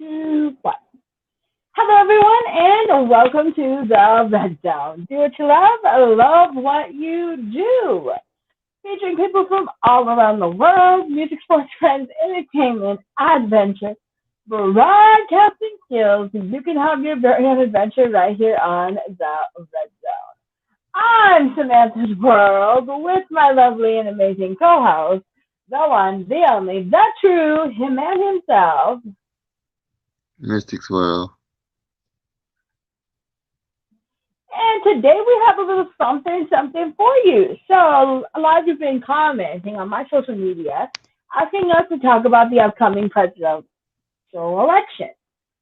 two, one. Hello, everyone, and welcome to the Red Zone. Do what you love what you do. Featuring people from all around the world, music, sports, friends, entertainment, adventure, broadcasting skills. You can have your very own adventure right here on the Red Zone. I'm Samantha's World with my lovely and amazing co-host, the one, the only, the true, him and himself. Mystics World. And today we have a little something for you. So a lot of you have been commenting on my social media, asking us to talk about the upcoming presidential election.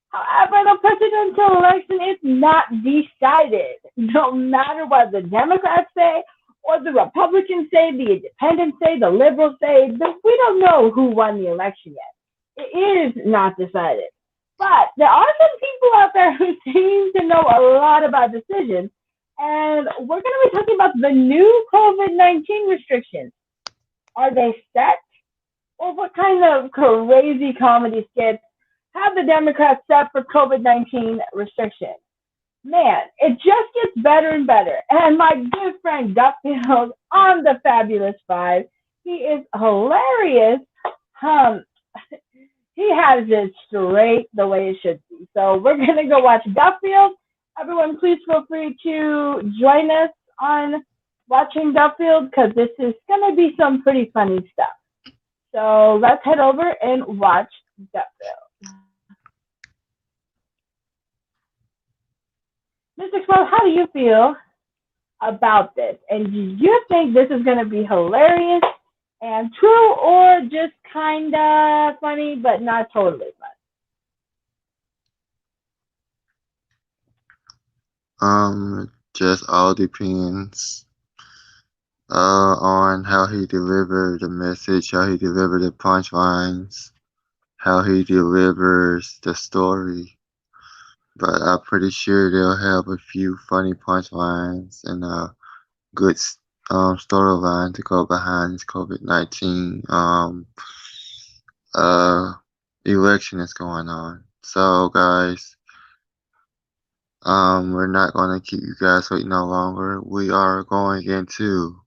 However, the presidential election is not decided. No matter what the Democrats say, or the Republicans say, the Independents say, the Liberals say, we don't know who won the election yet. It is not decided. But there are some people out there who seem to know a lot about decisions, and we're going to be talking about the new COVID-19 restrictions. Are they set? Or what kind of crazy comedy skits have the Democrats set for COVID-19 restrictions? Man, it just gets better and better. And my good friend Duffield on the Fabulous Five, he is hilarious. Um, he has it straight the way it should be. So we're gonna go watch Duffield. Everyone, please feel free to join us on watching Duffield because this is gonna be some pretty funny stuff. So let's head over and watch Duffield. Mr. Squirrel, how do you feel about this? And do you think this is going to be hilarious and true or just kind of funny but not totally Just all depends on how he delivered the message, how he delivered the punchlines, how he delivers the story. But I'm pretty sure they'll have a few funny punchlines and a good storyline to go behind this COVID-19 uh election that's going on. So guys, we're not gonna keep you guys waiting no longer. We are going into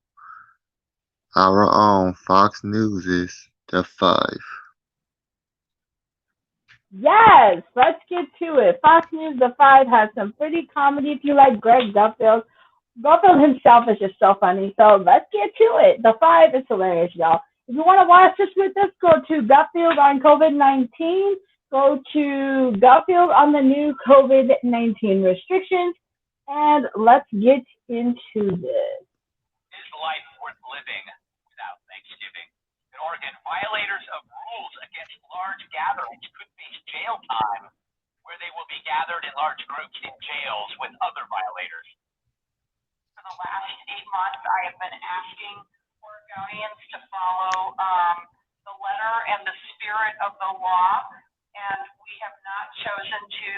our own Fox News' The Five. fun. Yes, let's get to it. Fox News The Five has some pretty comedy if you like Greg Duffield. Duffield himself is just so funny. So let's get to it. The Five is hilarious, y'all. If you want to watch this with us, go to Duffield on COVID-19. Go to Duffield on the new COVID-19 restrictions. And let's get into this. Is life worth living without Thanksgiving? In Oregon, violators of rules against large gatherings could face jail time, where they will be gathered in large groups in jails with other violators. For the last 8 months, I have been asking Oregonians to follow the letter and the spirit of the law, and we have not chosen to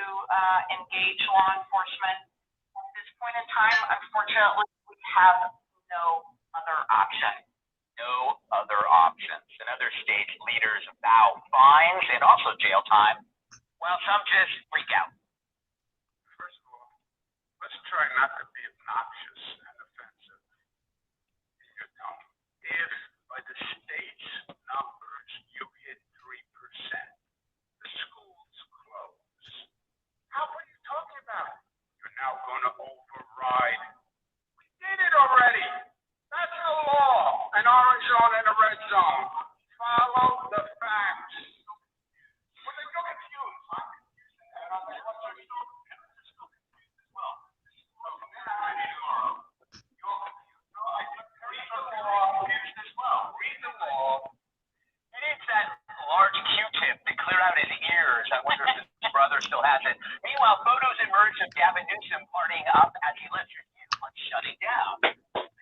engage law enforcement at this point in time. Unfortunately, we have no other option. No other options. In other states, leaders vow fines and also jail time, while some just freak out. First of all, let's try not to be obnoxious and offensive. You know, if by the state's numbers you hit 3%, the schools close. How are you talking about? You're now going to override. We did it already. That's the law. An orange zone and a red zone. Follow the facts. Well, then you're confused. I'm confused. And I'll tell you what, you're still confused as well. You're confused. No, I read the law. Confused as well. Read the law. It is that large Q-tip that cleared out his ears. I wonder if his brother still has it. Meanwhile, photos emerged of Gavin Newsom partying up as he left his view on shutting down.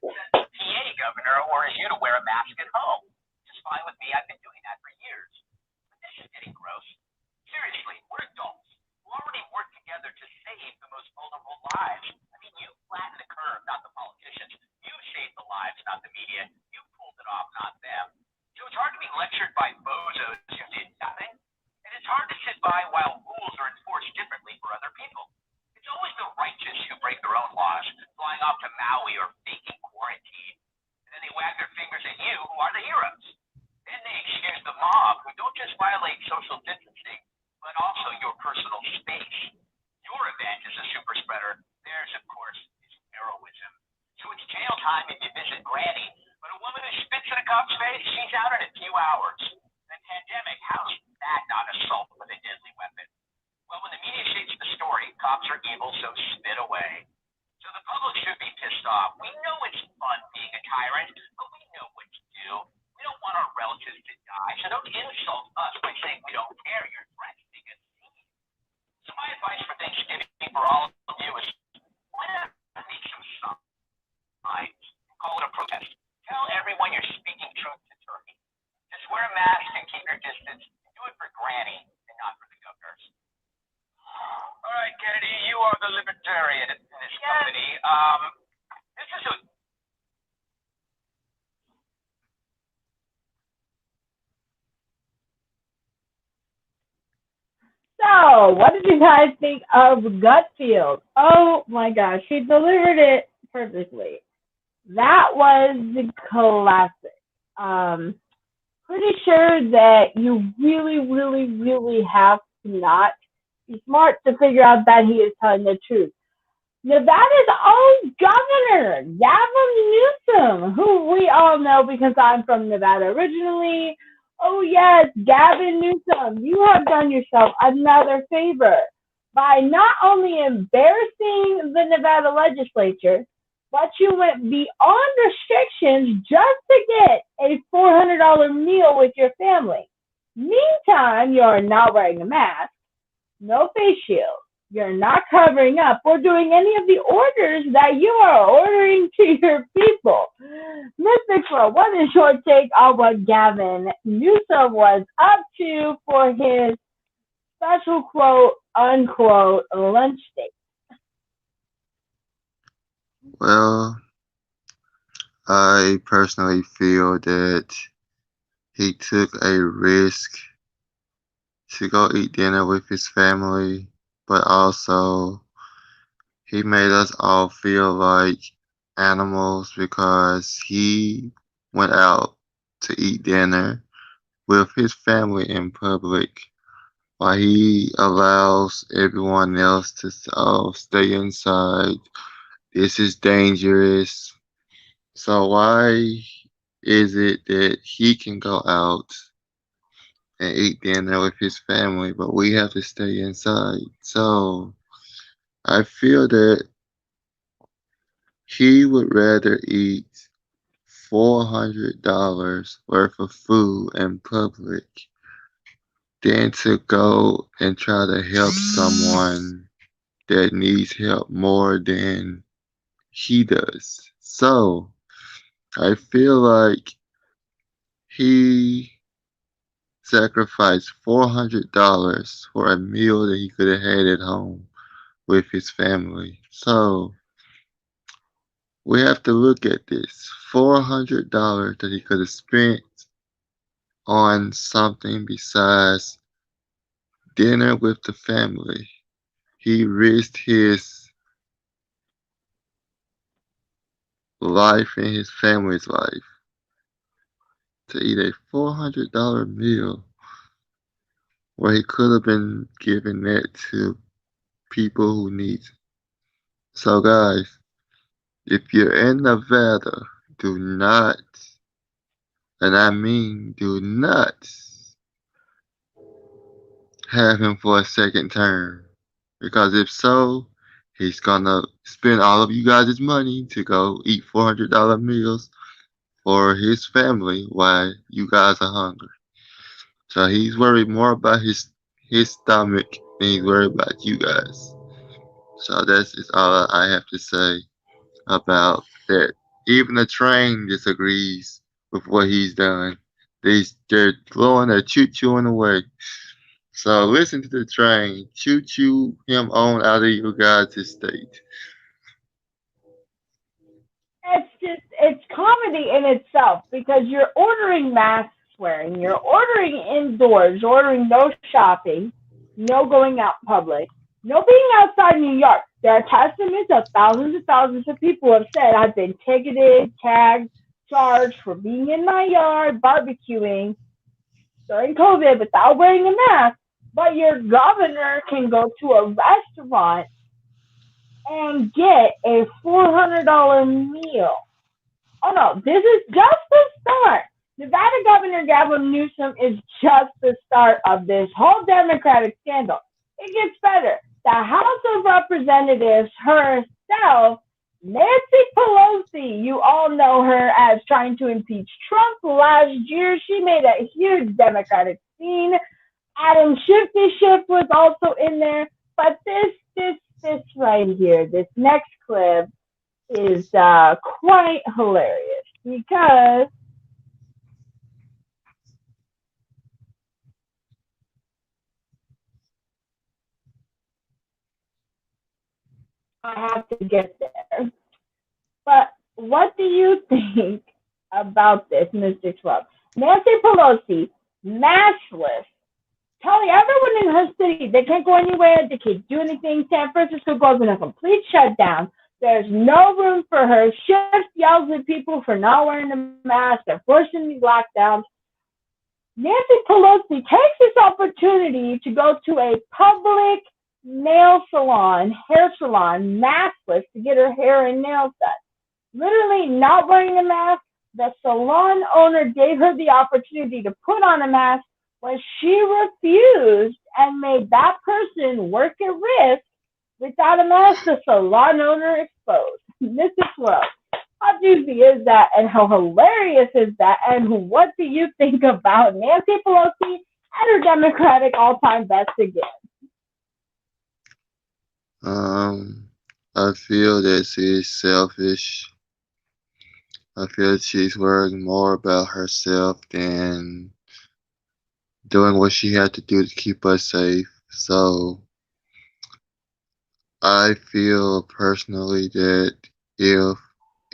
It says the PA governor orders you to wear a mask at home. Which is fine with me. I've been doing that for years. But this is getting gross. Seriously, we're adults who already work together to save the most vulnerable lives. I mean, you flattened the curve, not the politicians. You saved the lives, not the media. You pulled it off, not them. So it's hard to be lectured by bozos who did nothing. And it's hard to sit by while are evil, so spit away. So the public should be pissed off. We know it's fun being a tyrant, but we know what to do. We don't want our relatives to die, so don't insult us by saying we don't care. You're threatening us. So my advice for Thanksgiving for all of you is why not make some signs? Call it a protest. Tell everyone you're speaking truth to Turkey. Just wear a mask and keep your distance. Do it for Granny and not for the governors. All right, Kennedy, you are the libertarian in this company. This is a So, what did you guys think of Gutfield? Oh my gosh, he delivered it perfectly. That was the classic. Um, Pretty sure that you really, really, really have to not be smart to figure out that he is telling the truth. Nevada's own governor, Gavin Newsom, who we all know because I'm from Nevada originally. Oh, yes, Gavin Newsom, you have done yourself another favor by not only embarrassing the Nevada legislature, but you went beyond restrictions just to get a $400 meal with your family. Meantime, you're not wearing a mask, no face shield. You're not covering up or doing any of the orders that you are ordering to your people. Miss Bixwell, what is your take on what Gavin Newsom was up to for his special quote unquote lunch date? Well, I personally feel that he took a risk to go eat dinner with his family, but also he made us all feel like animals because he went out to eat dinner with his family in public while he allows everyone else to stay inside. This is dangerous. So why is it that he can go out and eat dinner with his family, but we have to stay inside? So I feel that he would rather eat $400 worth of food in public than to go and try to help someone that needs help more than he does. So I feel like he sacrificed $400 for a meal that he could have had at home with his family. So we have to look at this $400 that he could have spent on something besides dinner with the family. He risked his life and his family's life to eat a $400 meal where he could have been giving that to people who need it. So, guys, if you're in Nevada, do not, and I mean do not, have him for a second term. Because if so, he's gonna spend all of you guys' money to go eat $400 meals for his family while you guys are hungry. So he's worried more about his stomach than he's worried about you guys. So that's just all I have to say about that. Even the train disagrees with what he's done. They're blowing their choo chooing away. So listen to the train. Choo choo him on out of your guys' state. It's comedy in itself because you're ordering mask wearing, you're ordering indoors, ordering no shopping, no going out public, no being outside New York. There are testaments of thousands of people have said I've been ticketed, tagged, charged for being in my yard barbecuing during COVID without wearing a mask. But your governor can go to a restaurant and get a $400 meal. Oh no, this is just the start. Nevada Governor Gavin Newsom is just the start of this whole Democratic scandal. It gets better. the House of Representatives herself, Nancy Pelosi. You all know her as trying to impeach Trump last year. She made a huge Democratic scene. Adam Shifty Schiff was also in there. But this right here, this next clip is quite hilarious because I have to get there. But what do you think about this, Mr. 12? Nancy Pelosi, maskless, telling everyone in her city they can't go anywhere, they can't do anything. San Francisco goes in a complete shutdown. There's no room for her. Shift yells at people for not wearing a mask. They're forcing these lockdowns. Nancy Pelosi takes this opportunity to go to a public nail salon, hair salon, maskless to get her hair and nails done. Literally not wearing a mask, the salon owner gave her the opportunity to put on a mask when she refused and made that person work at risk without a mask. The salon owner exposed. This is well. How juicy is that, and how hilarious is that, and what do you think about Nancy Pelosi and her Democratic all-time best again? I feel that she's selfish. I feel she's worrying more about herself than doing what she had to do to keep us safe. So I feel personally that if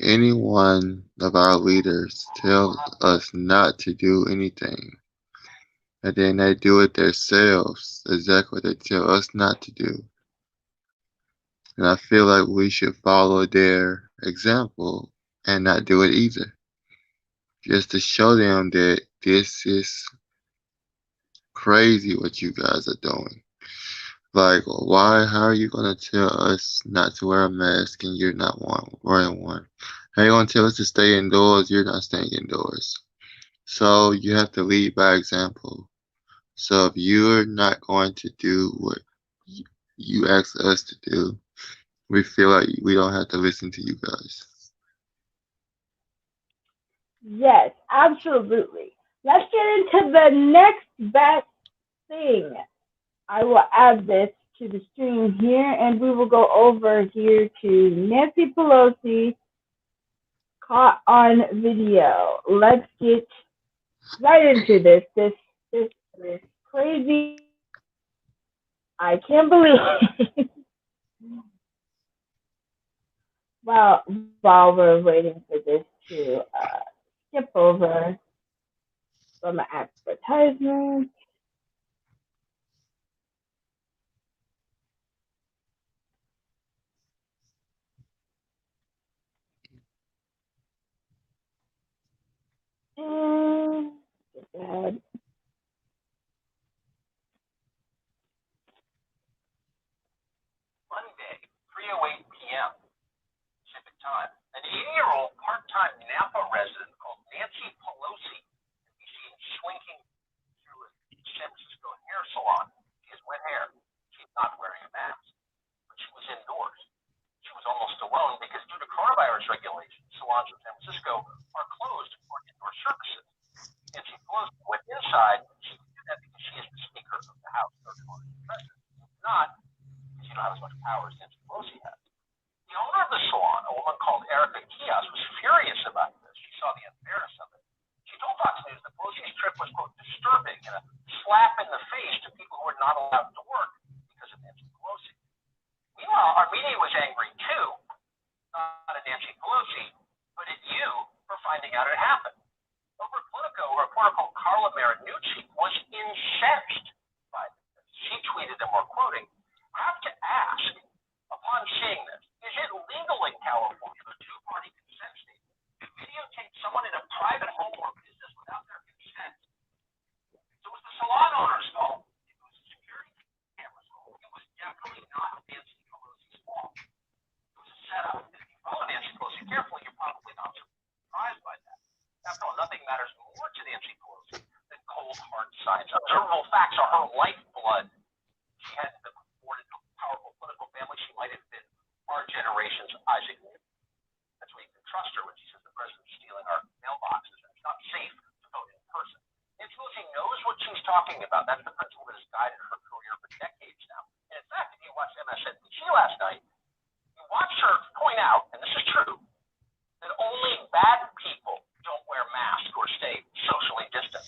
any one of our leaders tell us not to do anything, and then they do it themselves, exactly what they tell us not to do. And I feel like we should follow their example and not do it either. Just to show them that this is crazy what you guys are doing. Like, why? How are you gonna tell us not to wear a mask and you're not wearing one? How you gonna tell us to stay indoors? You're not staying indoors. So you have to lead by example. So if you're not going to do what you ask us to do, we feel like we don't have to listen to you guys. Yes, absolutely. Let's get into the next best thing. I will add this to the stream here, and we will go over here to Nancy Pelosi caught on video. Let's get right into this. This is crazy. I can't believe it. Well, while we're waiting for this to skip over from advertisement. And Monday, 3:08 p.m. Pacific time. An 80-year-old part-time Napa resident called Nancy Pelosi can be seen swinging through a San Francisco hair salon. She has wet hair. She's not wearing a mask, but she was indoors. She was almost alone because due to coronavirus regulations, salons in San Francisco are closed for indoor services. Nancy Pelosi went inside. She could do that because she is the Speaker of the House, third largest president. Not because you don't have as much power as Nancy Pelosi has. The owner of the salon, a woman called Erica Kios, was furious about this. She saw the unfairness of it. She told Fox News that Pelosi's trip was, quote, disturbing and a slap in the face to people who are not allowed to work because of Nancy Pelosi. Meanwhile, our media was angry too, not at Nancy Pelosi, but at you for finding out it happened. Over Politico, a reporter called Carla Marinucci was incensed by this. She tweeted, and we're quoting, I have to ask, upon seeing this, is it legal in California, the two-party consent state, to videotape someone in a private home or business without their consent? So it was the salon owner's fault. It was the security camera's fault. It was definitely not Nancy Pelosi's fault. It was a setup. And if you follow Nancy Pelosi carefully, you're probably not surprised by that. After all, nothing matters more to Nancy Pelosi than cold, hard science. Observable facts are her lifeblood. She had the afforded powerful generation's Isaac. That's why you can trust her when she says the president's stealing our mailboxes and it's not safe to vote in person. Nancy Pelosi knows what she's talking about. That's the principle that has guided her career for decades now. And in fact, if you watched MSNBC last night, you watched her point out, and this is true, that only bad people don't wear masks or stay socially distant.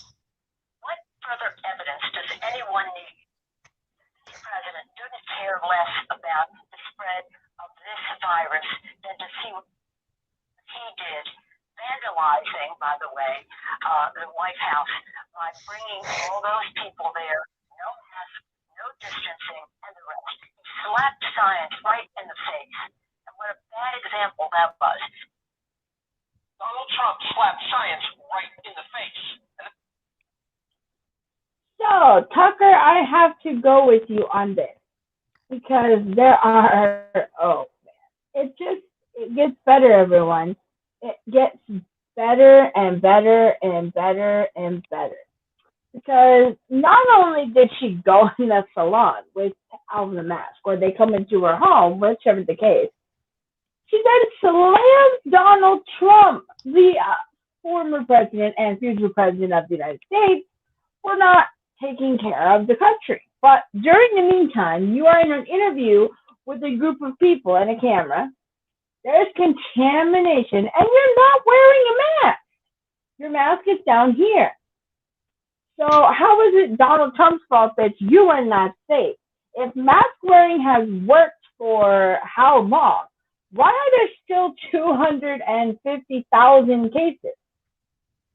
What further evidence does anyone need? The president didn't care less about the spread of this virus than to see what he did, vandalizing, by the way, the White House by bringing all those people there, no mask, no distancing, and the rest. He slapped science right in the face. And what a bad example that was. Donald Trump slapped science right in the face. So, Tucker, I have to go with you on this because there are, it gets better, everyone. It gets better and better and better and better. Because not only did she go in the salon without the mask, or they come into her home, whichever the case, she then slams Donald Trump, the former president and future president of the United States, for not taking care of the country. But during the meantime, you are in an interview with a group of people and a camera. There's contamination, and you're not wearing a mask. Your mask is down here. So how is it Donald Trump's fault that you are not safe? If mask wearing has worked for how long? Why are there still 250,000 cases?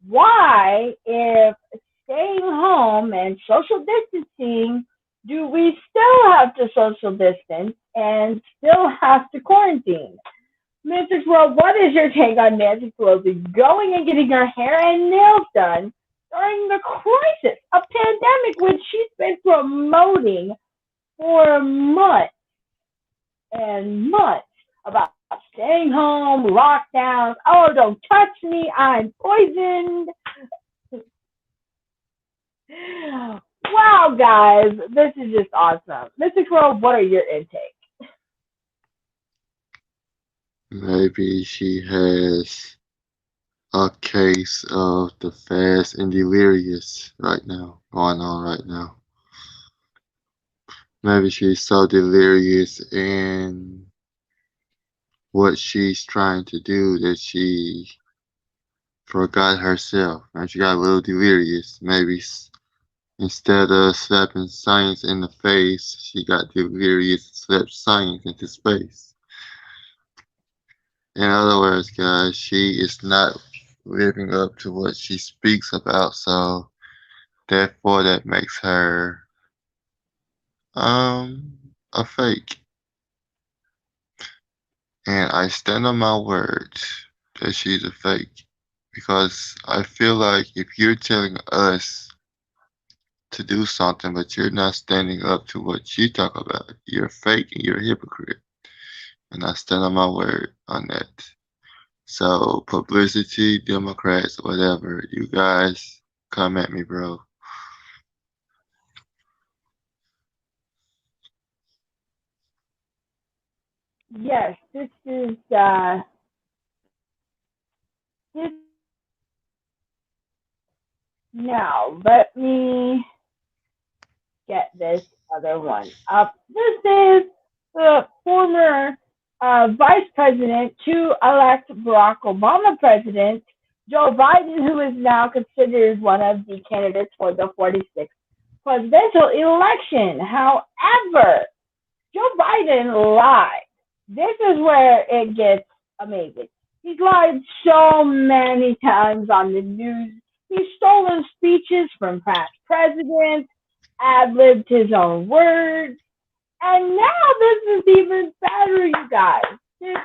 Why, if staying home and social distancing, do we still have to social distance and still have to quarantine? Mr. Squirrel, what is your take on Nancy Pelosi going and getting her hair and nails done during the crisis, a pandemic which she's been promoting for months and months about staying home, lockdowns, oh, don't touch me, I'm poisoned. Wow, guys, this is just awesome. Mr. Squirrel, what are your intakes? Maybe she has a case of the fast and delirious right now, going on right now. Maybe she's so delirious in what she's trying to do that she forgot herself. And she got a little delirious. Maybe instead of slapping science in the face, she got delirious and slapped science into space. In other words, guys, she is not living up to what she speaks about, so therefore that makes her a fake. And I stand on my word that she's a fake, because I feel like if you're telling us to do something but you're not standing up to what you talk about, you're fake and you're a hypocrite. And I stand on my word on that. So publicity, Democrats, whatever, you guys come at me, bro. Yes, this is this. Now let me get this other one up. This is the former Vice President to elect Barack Obama president, Joe Biden, who is now considered one of the candidates for the 46th presidential election. However, Joe Biden lied. This is where it gets amazing. He's lied so many times on the news. He's stolen speeches from past presidents, ad-libbed his own words, and now this is even better, you guys. This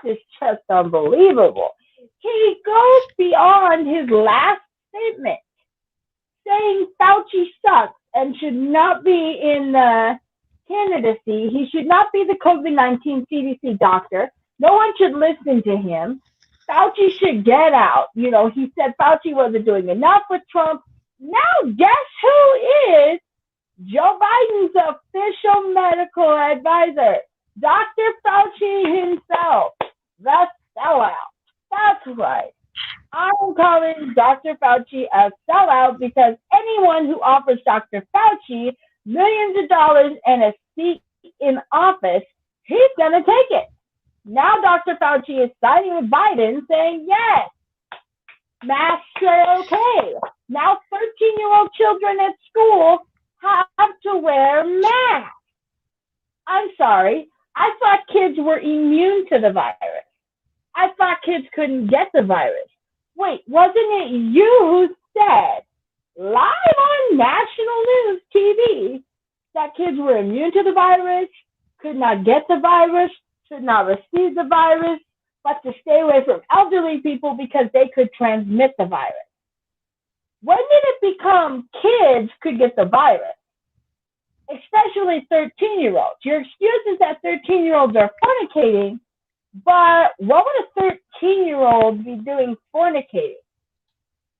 is just unbelievable. He goes beyond his last statement, saying Fauci sucks and should not be in the candidacy. He should not be the COVID-19 CDC doctor. No one should listen to him. Fauci should get out. You know, he said Fauci wasn't doing enough with Trump. Now, guess who is Joe Biden's official medical advisor? Dr. Fauci himself, the sellout. That's right. I'm calling Dr. Fauci a sellout because anyone who offers Dr. Fauci millions of dollars and a seat in office, he's going to take it. Now Dr. Fauci is siding with Biden saying, yes, masks are okay. Now 13-year-old children at school have to wear masks. I'm sorry. I thought kids were immune to the virus. I thought kids couldn't get the virus. Wait, wasn't it you who said live on national news TV that kids were immune to the virus, could not get the virus, should not receive the virus, but to stay away from elderly people because they could transmit the virus? When did it become kids could get the virus? Especially 13-year-olds. Your excuse is that 13-year-olds are fornicating, but what would a 13-year-old be doing fornicating?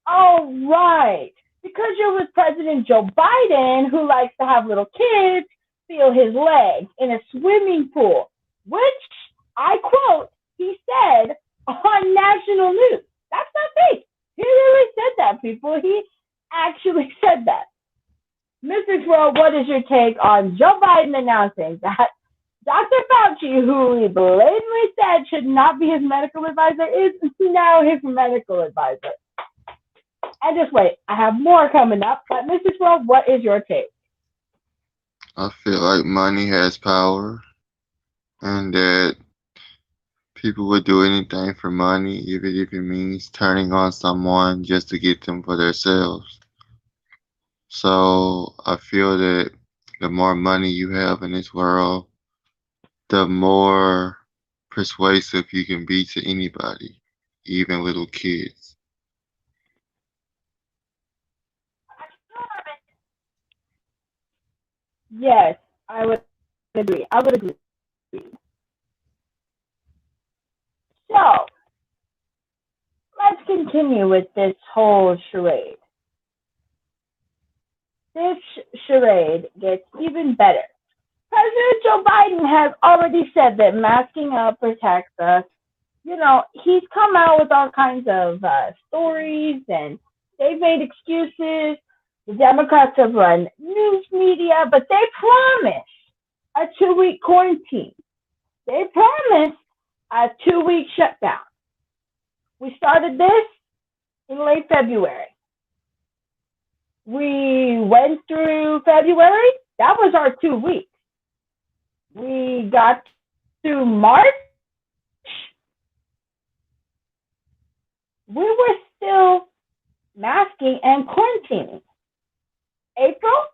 Oh, right. Because you're with President Joe Biden, who likes to have little kids feel his legs in a swimming pool, which, I quote, he said on national news. That's not fake. He really said that, people. He actually said that. Mr. Swirl, what is your take on Joe Biden announcing that Dr. Fauci, who he blatantly said should not be his medical advisor, is now his medical advisor? And just wait, I have more coming up. But Mr. Swirl, what is your take? I feel like money has power and that people would do anything for money, even if it means turning on someone just to get them for themselves. So I feel that the more money you have in this world, the more persuasive you can be to anybody, even little kids. Yes, I would agree. I would agree. So let's continue with this whole charade. This charade gets even better. President Joe Biden has already said that masking up protects us. You know, he's come out with all kinds of stories and they've made excuses. The Democrats have run news media, but they promised a 2-week quarantine. They promised a 2-week shutdown. We started this in late February. We went through February. That was our 2 weeks. We got to March. We were still masking and quarantining. April,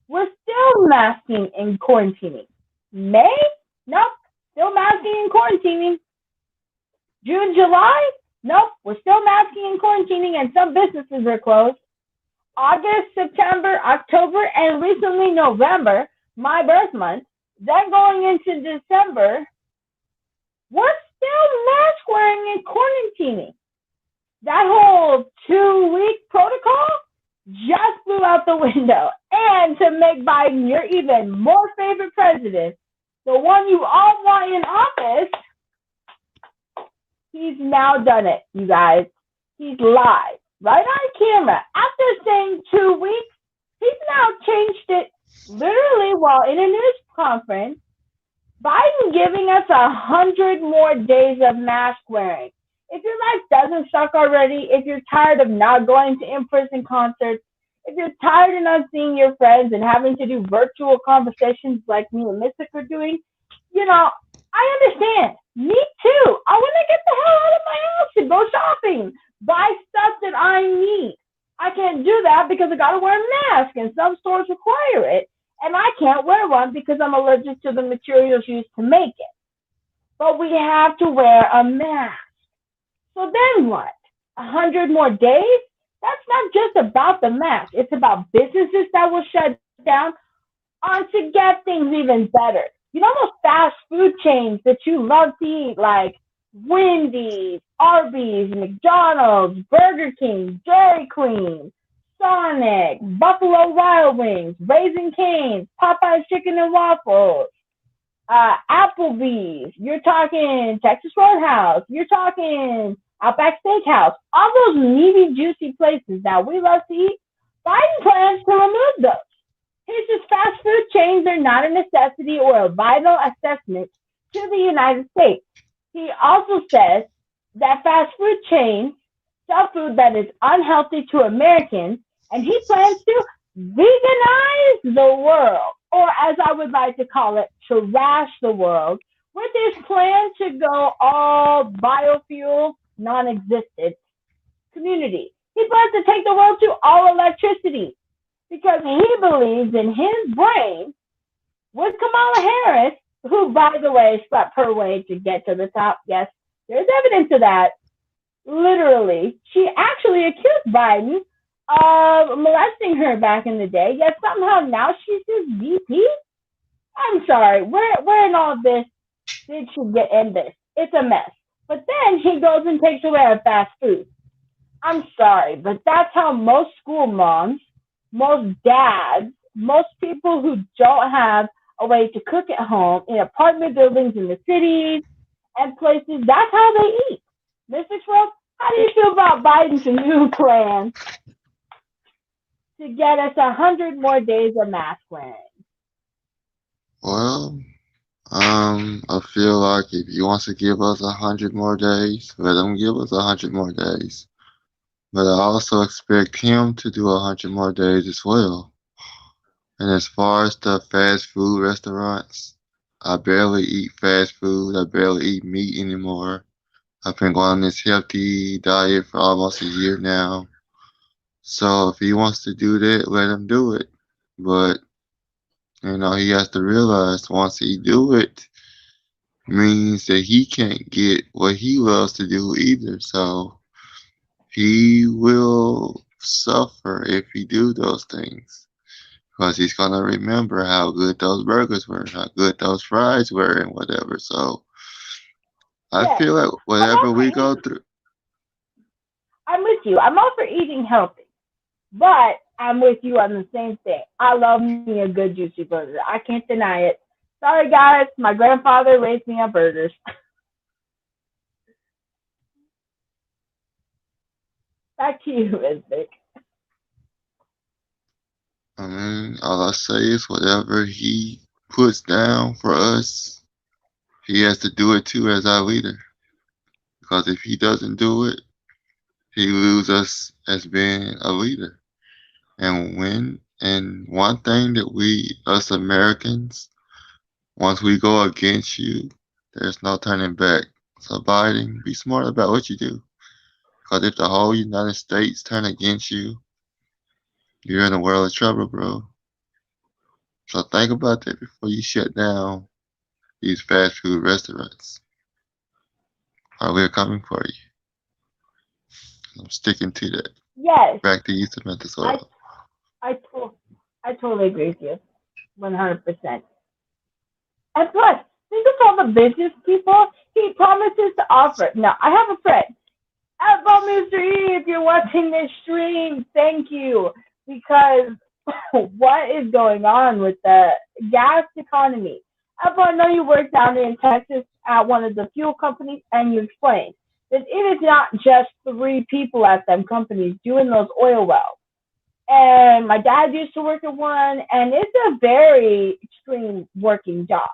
we're still masking and quarantining. May, nope, still masking and quarantining. June, July, nope, we're still masking and quarantining, and some businesses are closed. August, September, October, and recently November, my birth month. Then going into December, we're still mask wearing and quarantining. That whole 2-week protocol just flew out the window. And to make Biden your even more favorite president, the one you all want in office, he's now done it, you guys. He's live, right on camera. After saying 2 weeks, he's now changed it literally while in a news conference. Biden giving us 100 more days of mask wearing. If your life doesn't suck already, if you're tired of not going to in-person concerts, if you're tired of not seeing your friends and having to do virtual conversations like me and Mystic are doing, you know, I understand. Me too. I want to get the hell out of my house and go shopping, buy stuff that I need. I can't do that because I got to wear a mask and some stores require it. And I can't wear one because I'm allergic to the materials used to make it. But we have to wear a mask. So then what? 100 more days? That's not just about the mask. It's about businesses that will shut down. To get things even better. You know those fast food chains that you love to eat, like Wendy's, Arby's, McDonald's, Burger King, Dairy Queen, Sonic, Buffalo Wild Wings, Raising Cane's, Popeye's Chicken and Waffles, Applebee's, you're talking Texas Roadhouse, you're talking Outback Steakhouse, all those meaty, juicy places that we love to eat. Biden plans to remove those. He says fast food chains are not a necessity or a vital assessment to the United States. He also says that fast food chains sell food that is unhealthy to Americans, and he plans to veganize the world, or as I would like to call it, trash the world, with his plan to go all biofuel, non existent community. He plans to take the world to all electricity because he believes in his brain with Kamala Harris, who, by the way, slept her way to get to the top. Yes, there's evidence of that. Literally, she actually accused Biden of molesting her back in the day, yet somehow now she's his VP. I'm sorry, where in all this did she get in this? It's a mess. But then he goes and takes away our fast food. I'm sorry, but that's how most school moms, most dads, most people who don't have a way to cook at home in apartment buildings in the cities and places, that's how they eat. Mr. Trump, how do you feel about Biden's new plan to get us 100 more days of mask wearing? Well, I feel like if he wants to give us 100 more days, let him give us 100 more days. But I also expect him to do 100 more days as well. And as far as the fast food restaurants, I barely eat fast food. I barely eat meat anymore. I've been going on this healthy diet for almost a year now. So if he wants to do that, let him do it. But he has to realize once he do it, means that he can't get what he loves to do either. So he will suffer if he do those things. Because he's gonna remember how good those burgers were, how good those fries were, and whatever. So I Yes, feel like I'm all whatever for we go eating. through, I'm with you. I'm all for eating healthy, but I'm with you on the same thing. I love me a good juicy burger. I can't deny it. Sorry, guys. My grandfather raised me on burgers. Back to you, Isaac. all I say is whatever he puts down for us, he has to do it too as our leader. Because if he doesn't do it, he loses us as being a leader. And one thing that us Americans, once we go against you, there's no turning back. So Biden, be smart about what you do. Because if the whole United States turn against you, you're in a world of trouble, bro. So think about that before you shut down these fast food restaurants. Or we're coming for you. I'm sticking to that. Yes, Back to you, Samantha I Soil. I to- I totally agree with you, 100%. And plus, think of all the business people he promises to offer. Now, I have a friend. About Mr. E, if you're watching this stream, thank you. Because what is going on with the gas economy? I know you work down in Texas at one of the fuel companies, and you explained that it is not just three people at them companies doing those oil wells. And my dad used to work at one, and it's a very extreme working job.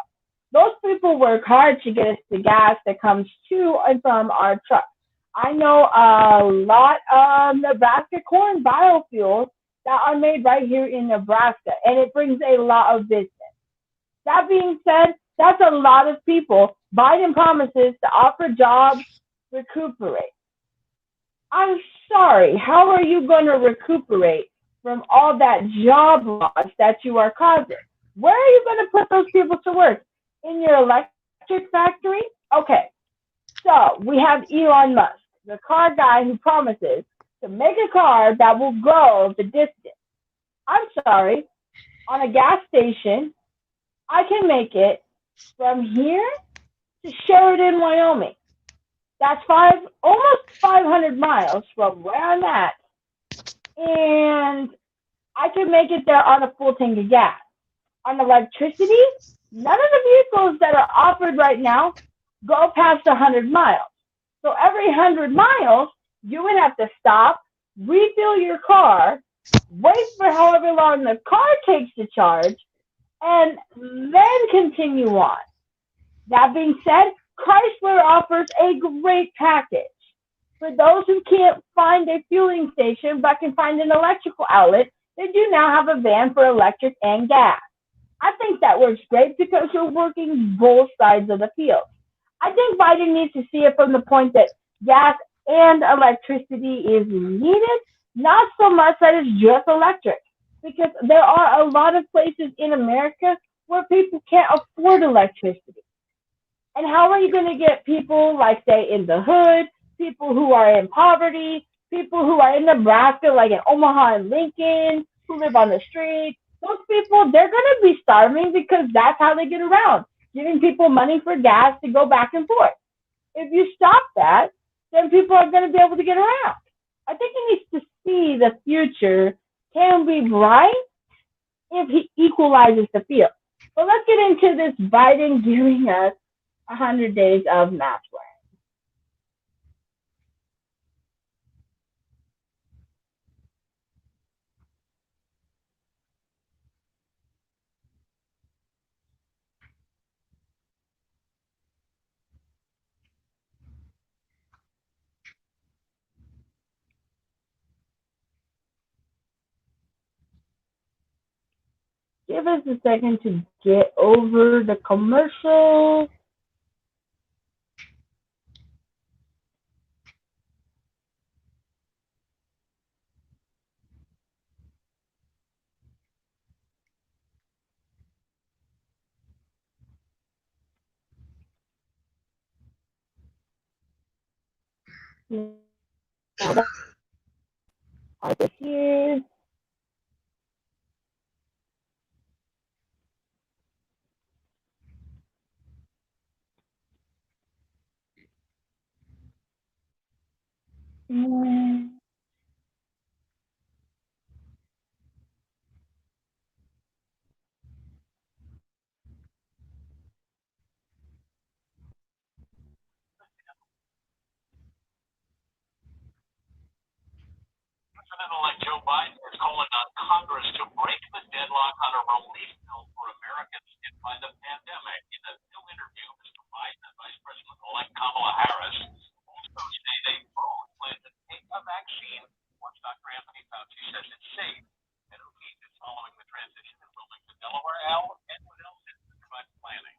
Those people work hard to get us the gas that comes to and from our trucks. I know a lot of Nebraska corn biofuels that are made right here in Nebraska, and it brings a lot of business. That being said, that's a lot of people. Biden promises to offer jobs, recuperate. I'm sorry, how are you going to recuperate from all that job loss that you are causing? Where are you going to put those people to work? In your electric factory? Okay, so we have Elon Musk, the car guy who promises to make a car that will go the distance. I'm sorry, on a gas station, I can make it from here to Sheridan, Wyoming. That's almost 500 miles from where I'm at, and I can make it there on a full tank of gas. On electricity, None of the vehicles that are offered right now go past 100 miles. So every 100 miles, you would have to stop, refill your car, wait for however long the car takes to charge, and then continue on. That being said, Chrysler offers a great package. For those who can't find a fueling station but can find an electrical outlet, they do now have a van for electric and gas. I think that works great because you're working both sides of the field. I think Biden needs to see it from the point that gas and electricity is needed, not so much that it's just electric. Because there are a lot of places in America where people can't afford electricity. And how are you going to get people, like, say, in the hood, people who are in poverty, people who are in Nebraska, like in Omaha and Lincoln, who live on the street? Those people, they're going to be starving because that's how they get around, giving people money for gas to go back and forth. If you stop that, then people are going to be able to get around. I think he needs to see the future can be bright if he equalizes the field. But let's get into this Biden giving us 100 days of math work. Give us a second to get over the commercial. Here. Mm. President-elect Joe Biden is calling on Congress to break the deadlock on a relief bill for Americans hit by the pandemic. In a new interview, Mr. Biden and Vice President-elect Kamala Harris also say they both plan to take a vaccine once Dr. Anthony Fauci says it's safe. And O'Keefe is following the transition in Wilmington, Delaware. Al, and what else is Mr. planning?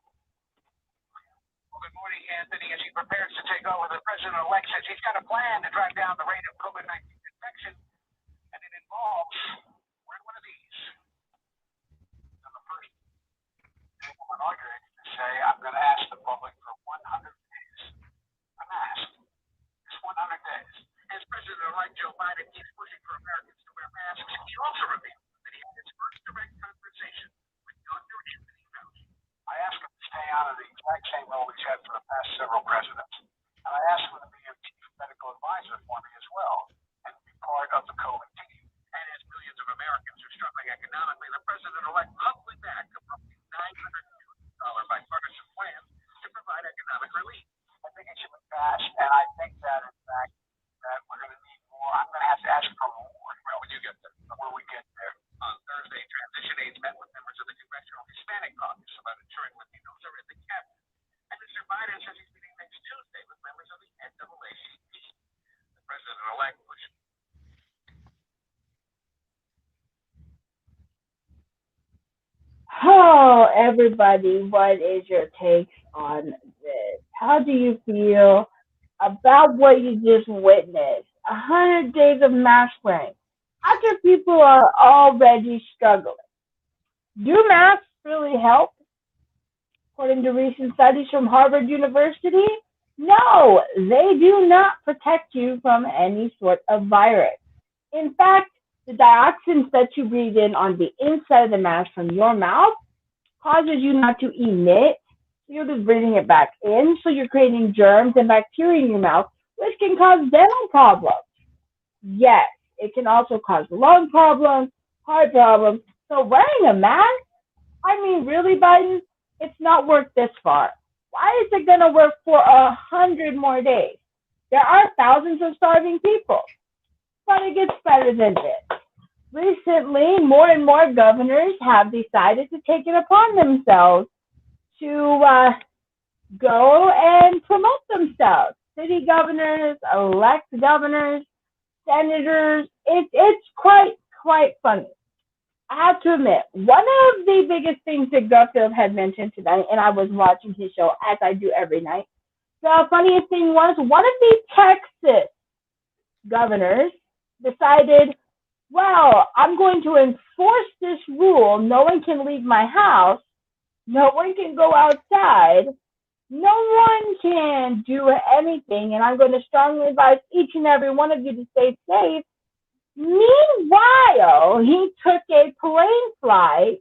Well, good morning, Anthony. As he prepares to take over, the president-elect says he's got a plan to drive down the rate of COVID-19 infection, and it involves wearing one of these. On the first day of inaugurating to say, I'm going to ask the public for 100 days. A mask. Just 100 days. As President-elect Joe Biden keeps pushing for Americans to wear masks, he also revealed that he had his first direct conversation with Dr. Anthony Fauci. I asked him to stay on in the exact same role he's had for the past several presidents. And I asked him to be a chief medical advisor for me as well and be part of the COVID team. And as millions of Americans are struggling economically, the president-elect publicly backed a roughly $900 bipartisan plan to provide economic relief. I think it should be passed, and I think that, in fact, that we're going to need more. I'm going to have to ask for more when you get there, when we get there. On Thursday, transition aides met with members of the Congressional Hispanic Caucus about ensuring Latinos are in the cabinet. And Mr. Biden says he's meeting next Tuesday with members of the NAACP. The president-elect pushed. Oh, everybody, what is your take on this? How do you feel about what you just witnessed? 100 days of mask wearing. After people are already struggling. Do masks really help? According to recent studies from Harvard University, no, they do not protect you from any sort of virus. In fact, the dioxins that you breathe in on the inside of the mask from your mouth causes you not to emit. You're just breathing it back in, so you're creating germs and bacteria in your mouth, which can cause dental problems. Yes, it can also cause lung problems, heart problems. So wearing a mask, I mean, really, Biden? It's not worked this far. Why is it going to work for 100 more days? There are thousands of starving people, but it gets better than this. Recently, more and more governors have decided to take it upon themselves to go and promote themselves. City governors, elect governors, senators. It's quite funny. I have to admit, one of the biggest things that Garfield had mentioned tonight, and I was watching his show as I do every night. The funniest thing was one of the Texas governors decided, well, I'm going to enforce this rule. No one can leave my house. No one can go outside. No one can do anything. And I'm going to strongly advise each and every one of you to stay safe. Meanwhile, he took a plane flight.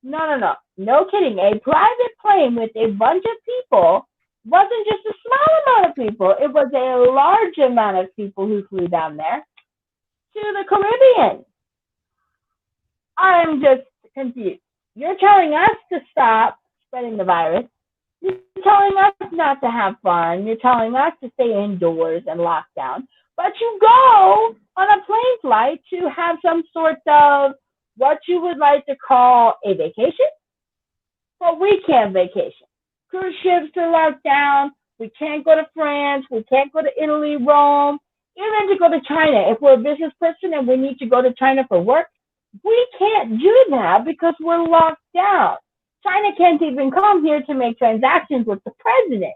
No kidding. A private plane with a bunch of people wasn't just a small amount of people. It was a large amount of people who flew down there to the Caribbean. I'm just confused. You're telling us to stop spreading the virus. You're telling us not to have fun. You're telling us to stay indoors and lock down. But you go on a plane flight to have some sort of what you would like to call a vacation, but we can't vacation. Cruise ships are locked down. We can't go to France. We can't go to Italy, Rome, even to go to China. If we're a business person and we need to go to China for work, we can't do that because we're locked down. China can't even come here to make transactions with the president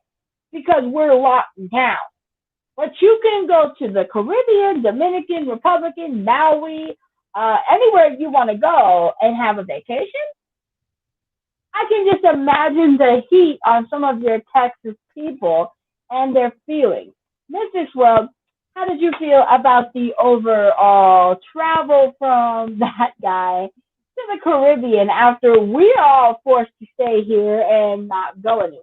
because we're locked down. But you can go to the Caribbean, Dominican Republic, Maui, anywhere you want to go and have a vacation. I can just imagine the heat on some of your Texas people and their feelings. Mrs. World, how did you feel about the overall travel from that guy to the Caribbean after we're all forced to stay here and not go anywhere?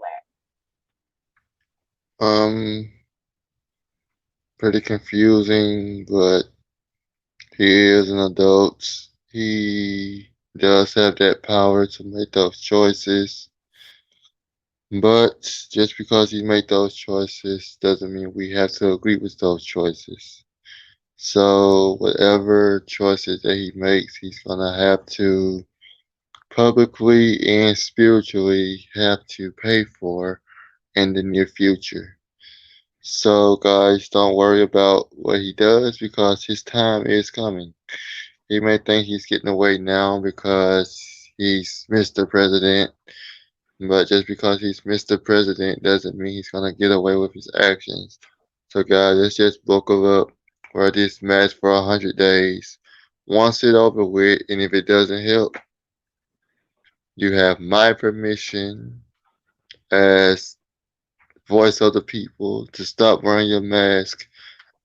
Um, Pretty confusing, but he is an adult. He does have that power to make those choices. But just because he made those choices doesn't mean we have to agree with those choices. So whatever choices that he makes, he's gonna have to publicly and spiritually have to pay for in the near future. So guys, don't worry about what he does because his time is coming. He may think he's getting away now because he's Mr. President, but just because he's Mr. President doesn't mean he's gonna get away with his actions. So guys, let's just buckle up, wear this mask for 100 days. Once it over with, and if it doesn't help, you have my permission as voice of the people to stop wearing your mask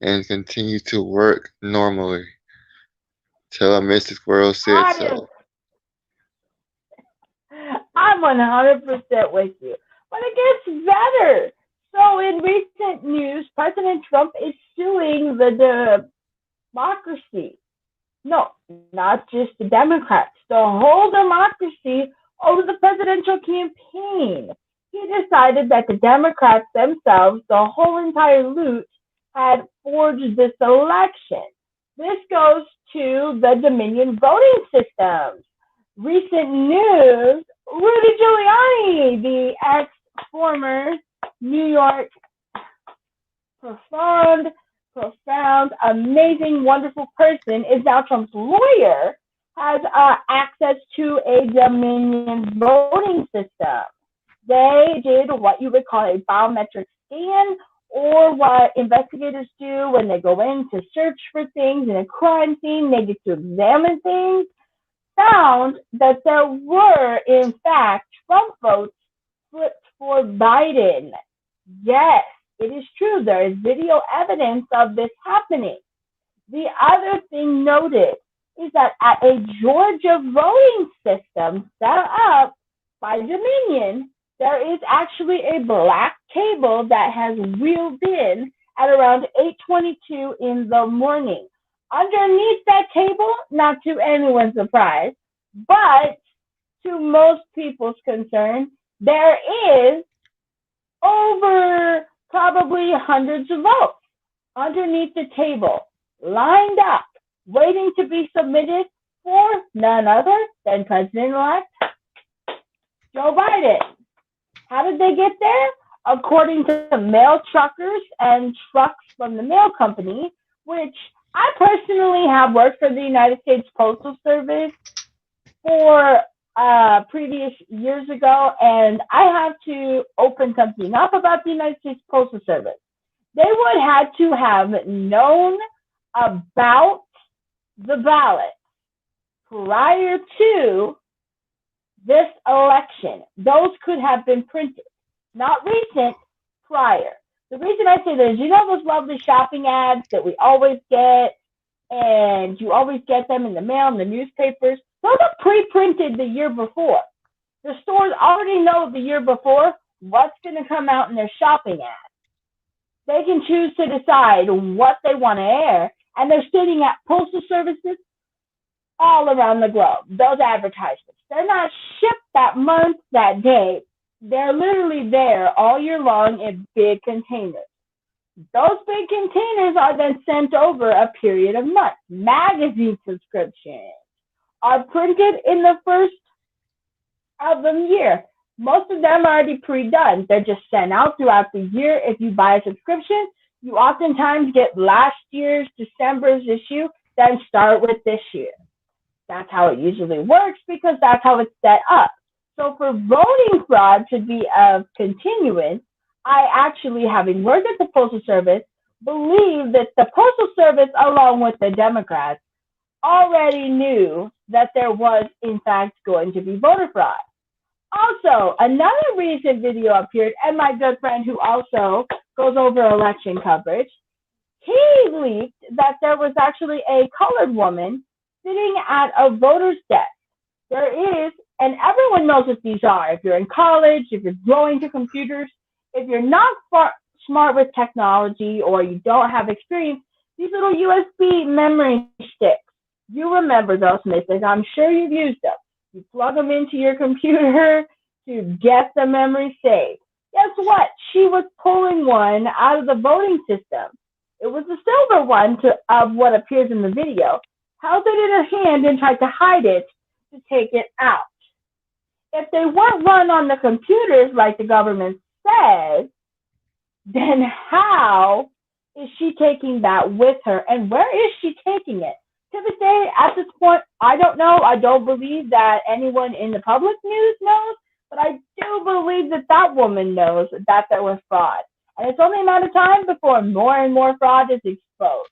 and continue to work normally. Tell a Mystic World said I so. I'm 100% with you. But it gets better. So, in recent news, President Trump is suing the democracy. No, not just the Democrats, the whole democracy over the presidential campaign. He decided that the Democrats themselves, the whole entire loot, had forged this election. This goes to the Dominion voting systems. Recent news, Rudy Giuliani, the ex former New York profound, amazing, wonderful person, is now Trump's lawyer, has access to a Dominion voting system. They did what you would call a biometric scan, or what investigators do when they go in to search for things in a crime scene, they get to examine things, found that there were, in fact, Trump votes flipped for Biden. Yes, it is true. There is video evidence of this happening. The other thing noted is that at a Georgia voting system set up by Dominion, there is actually a black table that has wheeled in at around 8:22 in the morning. Underneath that table, not to anyone's surprise, but to most people's concern, there is over probably hundreds of votes underneath the table, lined up, waiting to be submitted for none other than President elect Joe Biden. How did they get there? According to mail truckers and trucks from the mail company, which I personally have worked for the United States Postal Service for previous years ago, and I have to open something up about the United States Postal Service. They would have to have known about the ballot prior to this election. Those could have been printed, not recent, prior. The reason I say that is, you know those lovely shopping ads that we always get, and you always get them in the mail and the newspapers? Those are pre-printed the year before. The stores already know the year before what's going to come out in their shopping ads. They can choose to decide what they want to air, and they're sitting at postal services all around the globe. Those advertisements, they're not shipped that month, that day. They're literally there all year long in big containers. Those big containers are then sent over a period of months. Magazine subscriptions are printed in the first of the year. Most of them are already pre-done. They're just sent out throughout the year. If you buy a subscription, you oftentimes get last year's December's issue, then start with this year. That's how it usually works because that's how it's set up. So for voting fraud to be of continuance, I actually, having worked at the Postal Service, believe that the Postal Service, along with the Democrats, already knew that there was, in fact, going to be voter fraud. Also, another recent video appeared, and my good friend who also goes over election coverage, he leaked that there was actually a colored woman sitting at a voter's desk. There is, and everyone knows what these are. If you're in college, if you're growing to computers, if you're not smart with technology or you don't have experience, these little USB memory sticks. You remember those, Mystic. I'm sure you've used them. You plug them into your computer to get the memory saved. Guess what? She was pulling one out of the voting system. It was the silver one of what appears in the video. Held it in her hand and tried to hide it to take it out. If they weren't run on the computers like the government says, then how is she taking that with her? And where is she taking it? To this day, at this point, I don't know. I don't believe that anyone in the public news knows, but I do believe that that woman knows that there was fraud. And it's only a matter of time before more and more fraud is exposed.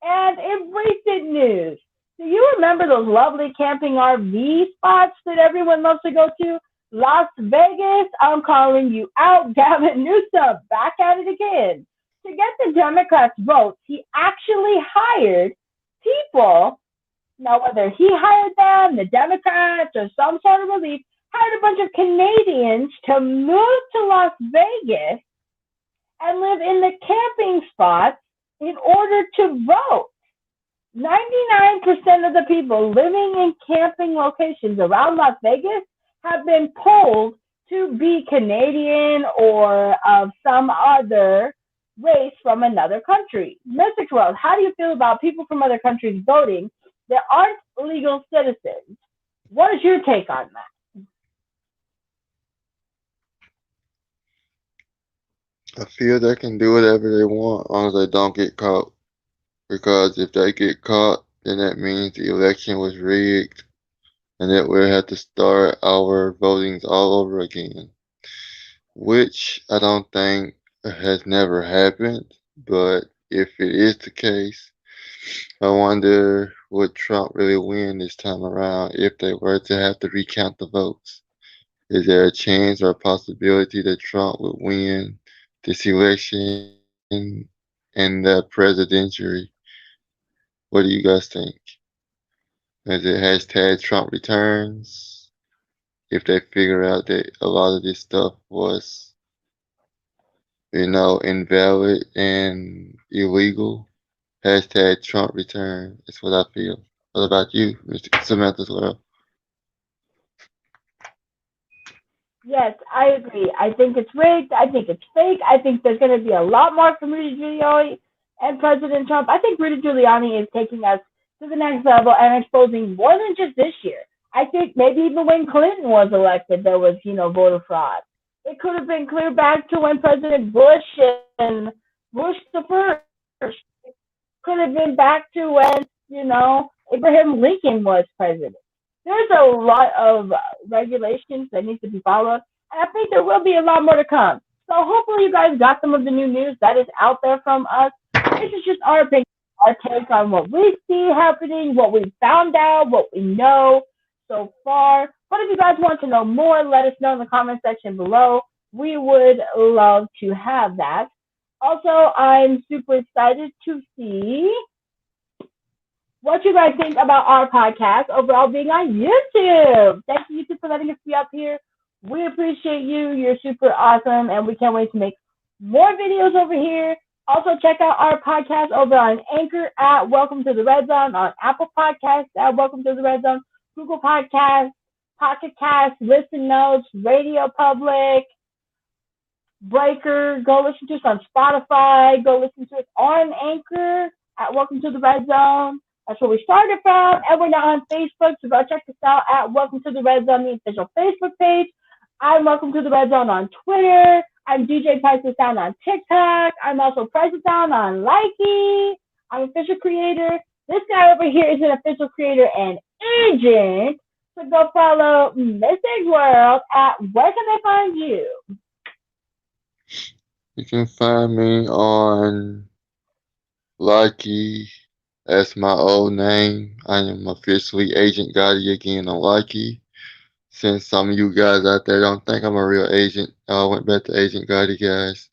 And in recent news, do you remember those lovely camping RV spots that everyone loves to go to? Las Vegas, I'm calling you out. Gavin Newsom, back at it again. To get the Democrats' votes, he actually hired people. Now, whether he hired them, the Democrats, or some sort of relief, hired a bunch of Canadians to move to Las Vegas and live in the camping spots in order to vote. 99% of the people living in camping locations around Las Vegas have been polled to be Canadian or of some other race from another country. Mystic World, how do you feel about people from other countries voting that aren't legal citizens? What is your take on that? I feel they can do whatever they want as long as they don't get caught. Because if they get caught, then that means the election was rigged and that we'll have to start our votings all over again. Which I don't think has never happened, but if it is the case, I wonder would Trump really win this time around if they were to have to recount the votes? Is there a chance or a possibility that Trump would win this election and the presidency? What do you guys think? Is it hashtag Trump returns? If they figure out that a lot of this stuff was, invalid and illegal, hashtag Trump return is what I feel. What about you, Mr. Samantha Sorrell? Yes, I agree. I think it's rigged. I think it's fake. I think there's going to be a lot more from Rudy Giuliani and President Trump. I think Rudy Giuliani is taking us to the next level and exposing more than just this year. I think maybe even when Clinton was elected, there was, voter fraud. It could have been clear back to when President Bush and Bush the first could have been back to when, Abraham Lincoln was president. There's a lot of regulations that need to be followed, and I think there will be a lot more to come. So hopefully you guys got some of the new news that is out there from us. This is just our opinion, our take on what we see happening, what we found out, what we know so far. But if you guys want to know more, let us know in the comment section below. We would love to have that. Also, I'm super excited to see what you guys think about our podcast overall being on YouTube. Thank you, YouTube, for letting us be up here. We appreciate you. You're super awesome, and we can't wait to make more videos over here. Also, check out our podcast over on Anchor at Welcome to the Red Zone, on Apple Podcasts at Welcome to the Red Zone, Google Podcasts, Pocket Casts, Listen Notes, Radio Public, Breaker. Go listen to us on Spotify. Go listen to us on Anchor at Welcome to the Red Zone. That's where we started from. And we're now on Facebook, so go check us out at Welcome to the Red Zone, the official Facebook page. I'm Welcome to the Red Zone on Twitter. I'm DJ Price of Sound on TikTok. I'm also Price of Sound on Likey. I'm an official creator. This guy over here is an official creator and agent. So go follow Mystic World at where can they find you? You can find me on Likey. That's my old name. I am officially Agent Gotti again on Likey. Since some of you guys out there don't think I'm a real agent, I went back to Agent Gotti, guys.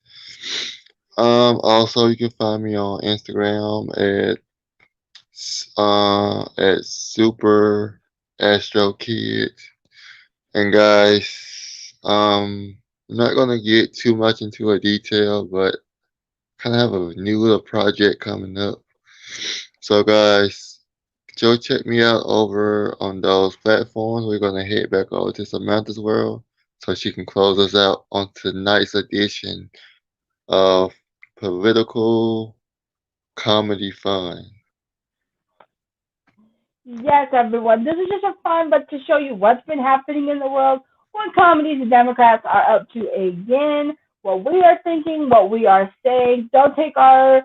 Also you can find me on Instagram at Super Astro Kid. And guys, I'm not gonna get too much into a detail, but kind of have a new little project coming up. So guys, go check me out over on those platforms. We're gonna head back over to Samantha's world so she can close us out on tonight's edition of political comedy fun. Yes, everyone. This is just a fun, but to show you what's been happening in the world, what comedies the Democrats are up to again, what we are thinking, what we are saying. Don't take our,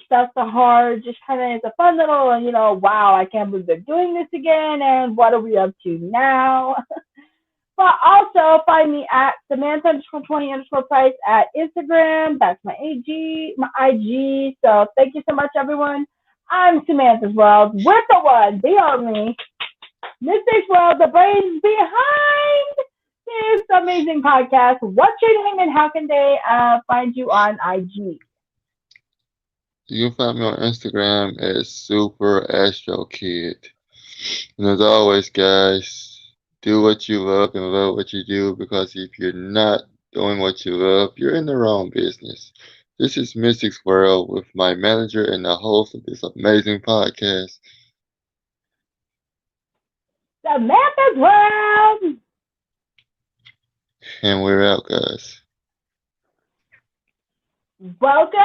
stuff to heart. Just kind of, it's a fun little, wow, I can't believe they're doing this again, and what are we up to now? But also find me at Samantha underscore 20 underscore Price at Instagram. That's my IG. So thank you so much, everyone. I'm Samantha's World with the one, the only, Mystic's World, the brains behind this amazing podcast. What's your name and how can they find you on IG? You can find me on Instagram at Super Astro Kid. And as always, guys, do what you love and love what you do, because if you're not doing what you love, you're in the wrong business. This is Mystic's World with my manager and the host of this amazing podcast. Samantha's World. And we're out, guys. Welcome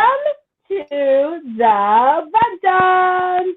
to the Red Zone.